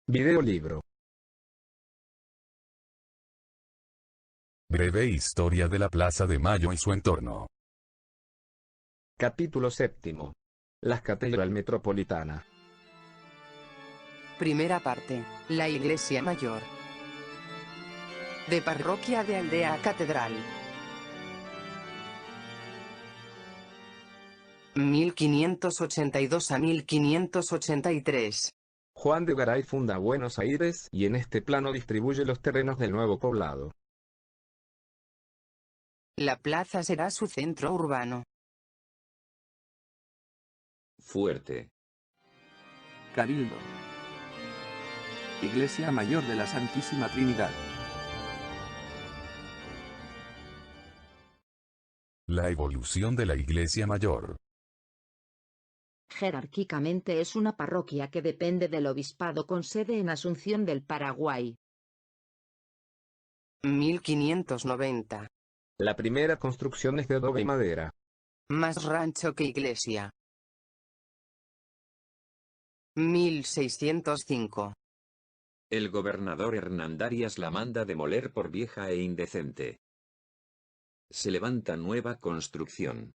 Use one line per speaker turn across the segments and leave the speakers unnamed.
Videolibro.
Breve historia de la Plaza de Mayo y su entorno.
Capítulo 7. La Catedral Metropolitana.
Primera parte. La Iglesia Mayor. De parroquia de aldea a catedral. 1582 a 1583.
Juan de Garay funda Buenos Aires y en este plano distribuye los terrenos del nuevo poblado.
La plaza será su centro urbano.
Fuerte.
Cabildo. Iglesia Mayor de la Santísima Trinidad.
La evolución de la Iglesia Mayor.
Jerárquicamente es una parroquia que depende del obispado con sede en Asunción del Paraguay.
1590.
La primera construcción es de adobe y madera.
Más rancho que iglesia. 1605.
El gobernador Hernandarias la manda demoler por vieja e indecente. Se levanta nueva construcción.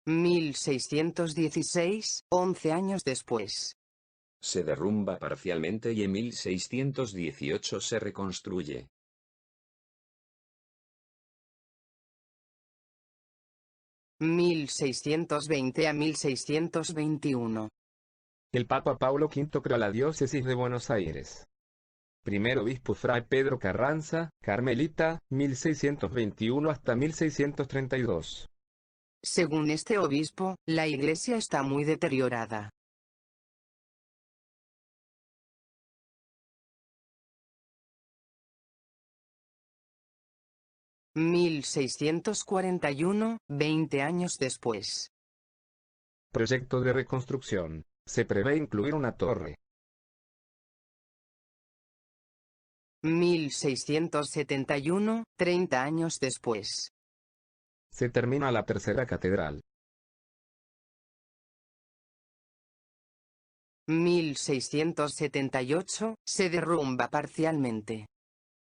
1616, 11 años después.
Se derrumba parcialmente y en 1618 se reconstruye.
(1620 a 1621).
El Papa Paulo V creó la diócesis de Buenos Aires. Primer obispo Fray Pedro Carranza, Carmelita, 1621 hasta 1632.
Según este obispo, la iglesia está muy deteriorada. (1641, 20 años después).
Proyecto de reconstrucción. Se prevé incluir una torre.
1671, 30 años después.
Se termina la tercera catedral.
1678, se derrumba parcialmente.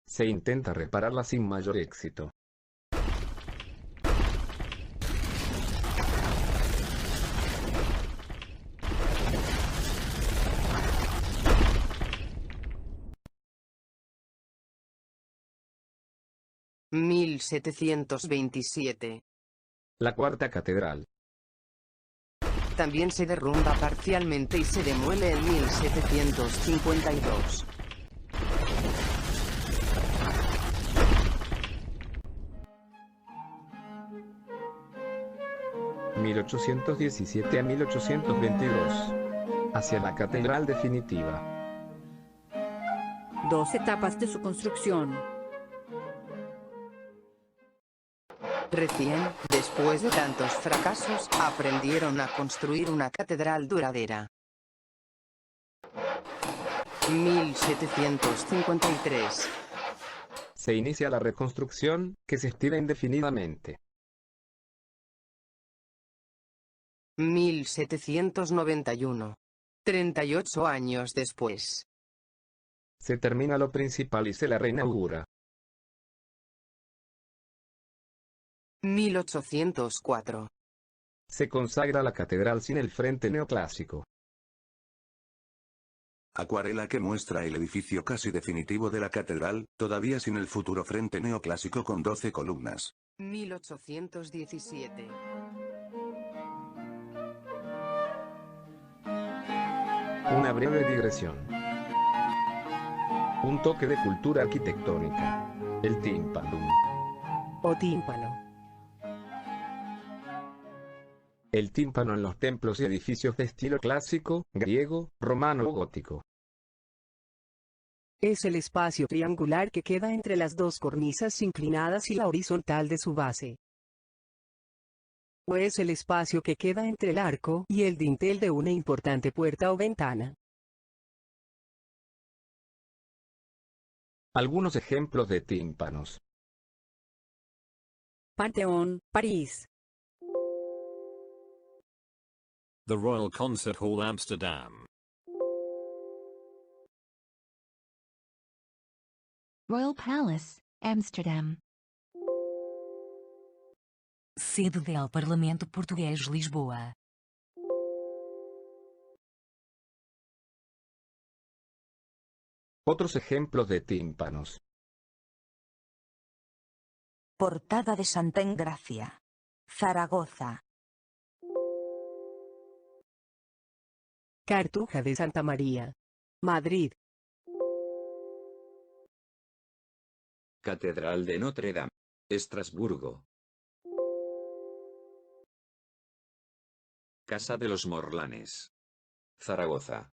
Se intenta repararla sin mayor éxito.
(1727).
La cuarta catedral.
También se derrumba parcialmente y se demuele en 1752.
(1817 a 1822). Hacia la catedral definitiva.
2 etapas de su construcción.
Recién, después de tantos fracasos, aprendieron a construir una catedral duradera. 1753.
Se inicia la reconstrucción, que se estira indefinidamente.
1791. 38 años después.
Se termina lo principal y se la reinaugura.
1804.
Se consagra la catedral sin el frente neoclásico.
Acuarela que muestra el edificio casi definitivo de la catedral, todavía sin el futuro frente neoclásico con 12 columnas.
1817.
Una breve digresión. Un toque de cultura arquitectónica. El tímpano.
O tímpano.
El tímpano en los templos y edificios de estilo clásico, griego, romano o gótico.
Es el espacio triangular que queda entre las dos cornisas inclinadas y la horizontal de su base. O es el espacio que queda entre el arco y el dintel de una importante puerta o ventana.
Algunos ejemplos de tímpanos.
Panteón, París.
The Royal Concert Hall Amsterdam. Royal Palace, Amsterdam.
Sede del Parlamento Português, Lisboa.
Otros ejemplos de tímpanos.
Portada de Santa Engracia, Zaragoza.
Cartuja de Santa María, Madrid.
Catedral de Notre Dame, Estrasburgo. Casa de los Morlanes, Zaragoza.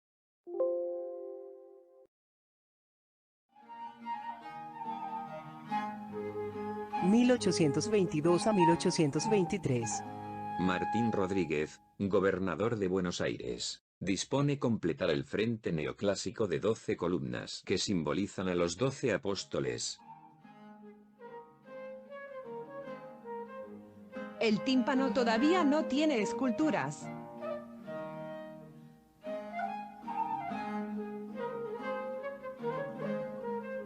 (1822 a 1823).
Martín Rodríguez, gobernador de Buenos Aires, dispone completar el frente neoclásico de 12 columnas que simbolizan a los 12 apóstoles.
El tímpano todavía no tiene esculturas.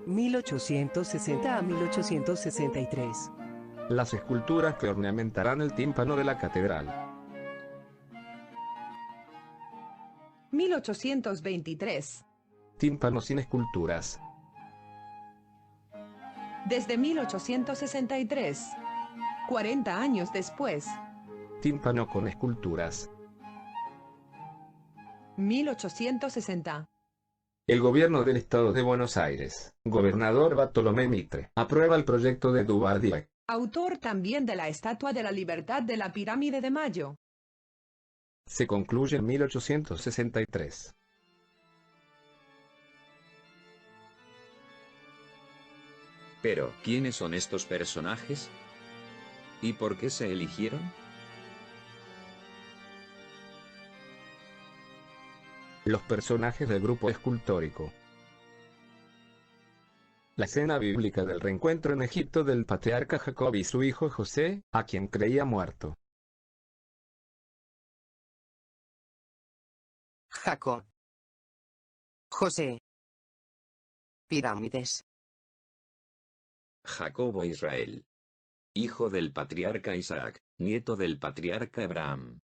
(1860 a 1863).
Las esculturas que ornamentarán el tímpano de la catedral.
1823.
Tímpano sin esculturas.
Desde 1863. 40 años después.
Tímpano con esculturas.
1860.
El gobierno del estado de Buenos Aires, gobernador Bartolomé Mitre, aprueba el proyecto de Duvalier.
Autor también de la Estatua de la Libertad de la Pirámide de Mayo.
Se concluye en 1863.
Pero, ¿quiénes son estos personajes? ¿Y por qué se eligieron?
Los personajes del grupo escultórico. La escena bíblica del reencuentro en Egipto del patriarca Jacob y su hijo José, a quien creía muerto.
Jacob. José. Pirámides.
Jacobo Israel. Hijo del patriarca Isaac, nieto del patriarca Abraham.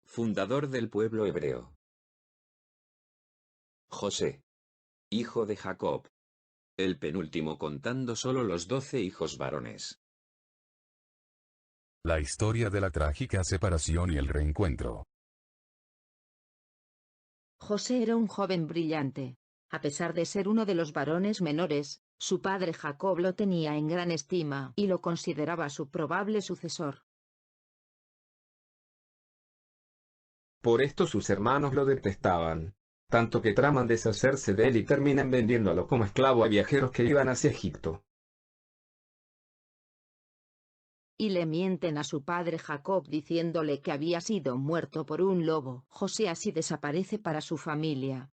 Fundador del pueblo hebreo. José. Hijo de Jacob. El penúltimo contando solo los 12 hijos varones.
La historia de la trágica separación y el reencuentro.
José era un joven brillante. A pesar de ser uno de los varones menores, su padre Jacob lo tenía en gran estima y lo consideraba su probable sucesor.
Por esto sus hermanos lo detestaban, tanto que traman deshacerse de él y terminan vendiéndolo como esclavo a viajeros que iban hacia Egipto.
Y le mienten a su padre Jacob diciéndole que había sido muerto por un lobo. José así desaparece para su familia.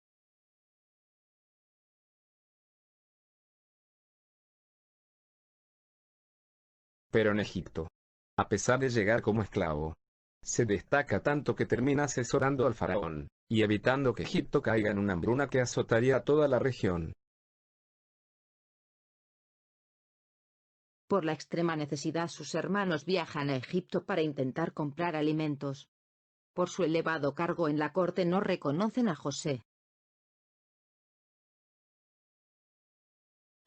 Pero en Egipto, a pesar de llegar como esclavo, se destaca tanto que termina asesorando al faraón, y evitando que Egipto caiga en una hambruna que azotaría a toda la región.
Por la extrema necesidad sus hermanos viajan a Egipto para intentar comprar alimentos. Por su elevado cargo en la corte no reconocen a José.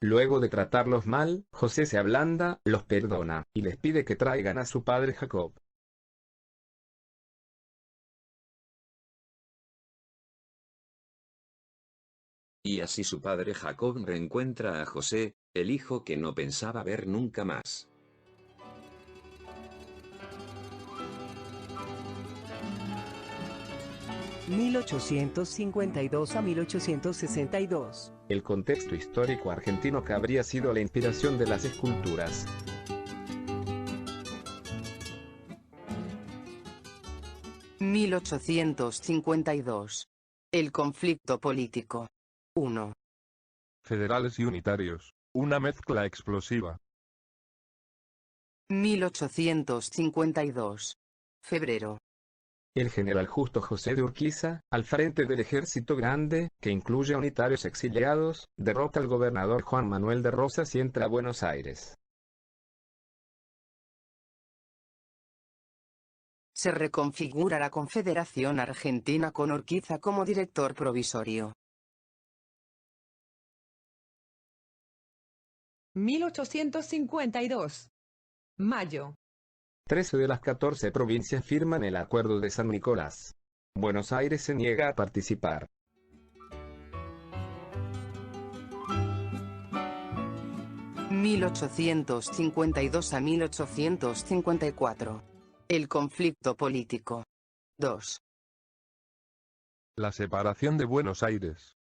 Luego de tratarlos mal, José se ablanda, los perdona, y les pide que traigan a su padre Jacob.
Y así su padre Jacob reencuentra a José, el hijo que no pensaba ver nunca más.
(1852 a 1862).
El contexto histórico argentino que habría sido la inspiración de las esculturas.
(1852). El conflicto político. 1.
Federales y unitarios, una mezcla explosiva.
1852. Febrero.
El general Justo José de Urquiza, al frente del ejército grande, que incluye a unitarios exiliados, derrota al gobernador Juan Manuel de Rosas y entra a Buenos Aires.
Se reconfigura la Confederación Argentina con Urquiza como director provisorio.
1852. Mayo.
13 de las 14 provincias firman el Acuerdo de San Nicolás. Buenos Aires se niega a participar.
(1852 a 1854). El conflicto político. 2.
La separación de Buenos Aires.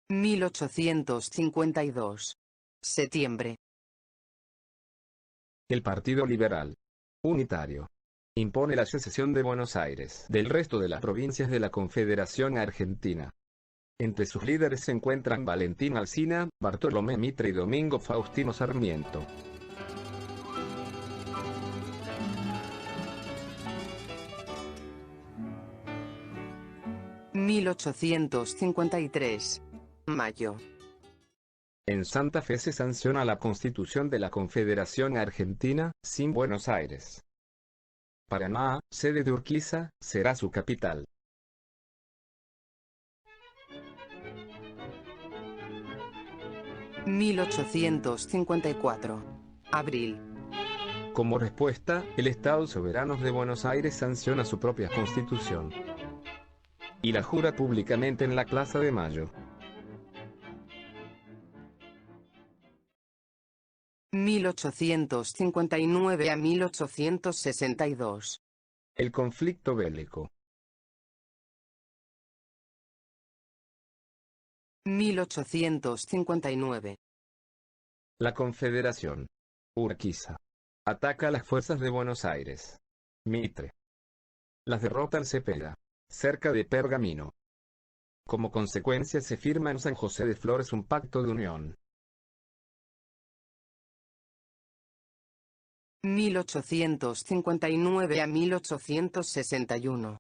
1852. Septiembre.
El Partido Liberal Unitario impone la secesión de Buenos Aires del resto de las provincias de la Confederación Argentina. Entre sus líderes se encuentran Valentín Alsina, Bartolomé Mitre y Domingo Faustino Sarmiento.
(1853). Mayo.
En Santa Fe se sanciona la Constitución de la Confederación Argentina, sin Buenos Aires. Paraná, sede de Urquiza, será su capital.
(1854). Abril.
Como respuesta, el Estado Soberano de Buenos Aires sanciona su propia Constitución y la jura públicamente en la Plaza de Mayo.
1859 a 1862.
El conflicto bélico.
1859.
La Confederación Urquiza ataca a las fuerzas de Buenos Aires. Mitre las derrota en Cepeda, cerca de Pergamino. Como consecuencia se firma en San José de Flores un pacto de unión.
1859 a 1861.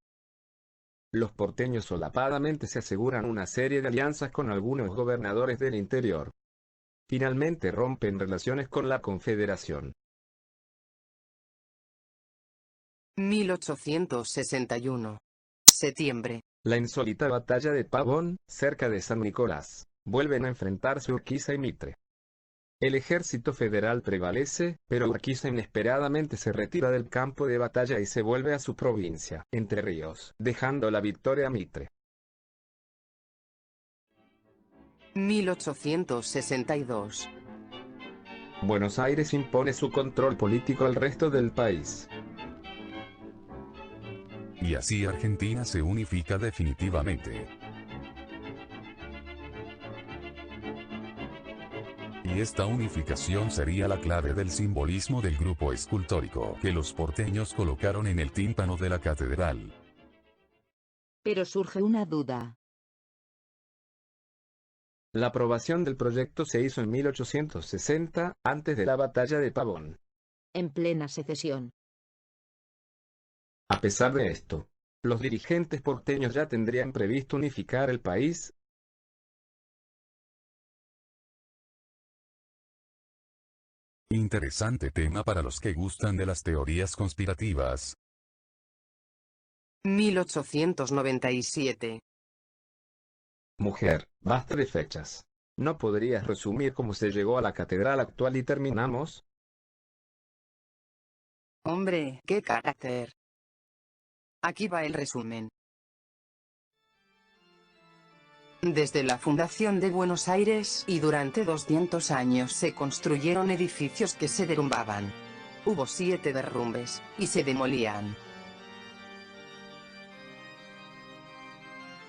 Los porteños solapadamente se aseguran una serie de alianzas con algunos gobernadores del interior. Finalmente rompen relaciones con la Confederación.
1861. Septiembre.
La insólita batalla de Pavón, cerca de San Nicolás. Vuelven a enfrentarse Urquiza y Mitre. El ejército federal prevalece, pero Urquiza inesperadamente se retira del campo de batalla y se vuelve a su provincia, Entre Ríos, dejando la victoria a Mitre.
1862.
Buenos Aires impone su control político al resto del país.
Y así Argentina se unifica definitivamente. Y esta unificación sería la clave del simbolismo del grupo escultórico que los porteños colocaron en el tímpano de la catedral.
Pero surge una duda.
La aprobación del proyecto se hizo en 1860, antes de la batalla de Pavón.
En plena secesión.
A pesar de esto, los dirigentes porteños ya tendrían previsto unificar el país.
Interesante tema para los que gustan de las teorías conspirativas.
1897.
Mujer, basta de fechas. ¿No podrías resumir cómo se llegó a la catedral actual y terminamos?
Hombre, qué carácter. Aquí va el resumen. Desde la fundación de Buenos Aires y durante 200 años se construyeron edificios que se derrumbaban. Hubo 7 derrumbes, y se demolían.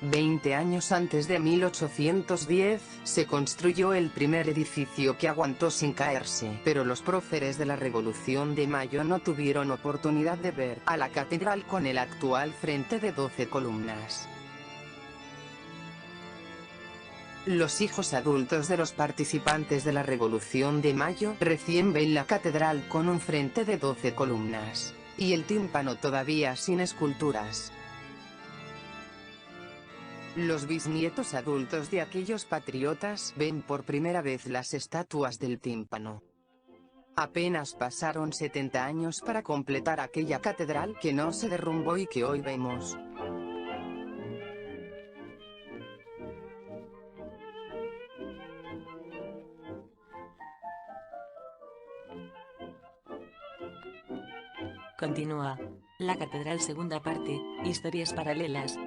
20 años antes de 1810, se construyó el primer edificio que aguantó sin caerse, pero los próceres de la Revolución de Mayo no tuvieron oportunidad de ver a la catedral con el actual frente de 12 columnas. Los hijos adultos de los participantes de la Revolución de Mayo recién ven la catedral con un frente de 12 columnas. y el tímpano todavía sin esculturas. Los bisnietos adultos de aquellos patriotas ven por primera vez las estatuas del tímpano. Apenas pasaron 70 años para completar aquella catedral que no se derrumbó y que hoy vemos.
Continúa. La catedral segunda parte, historias paralelas,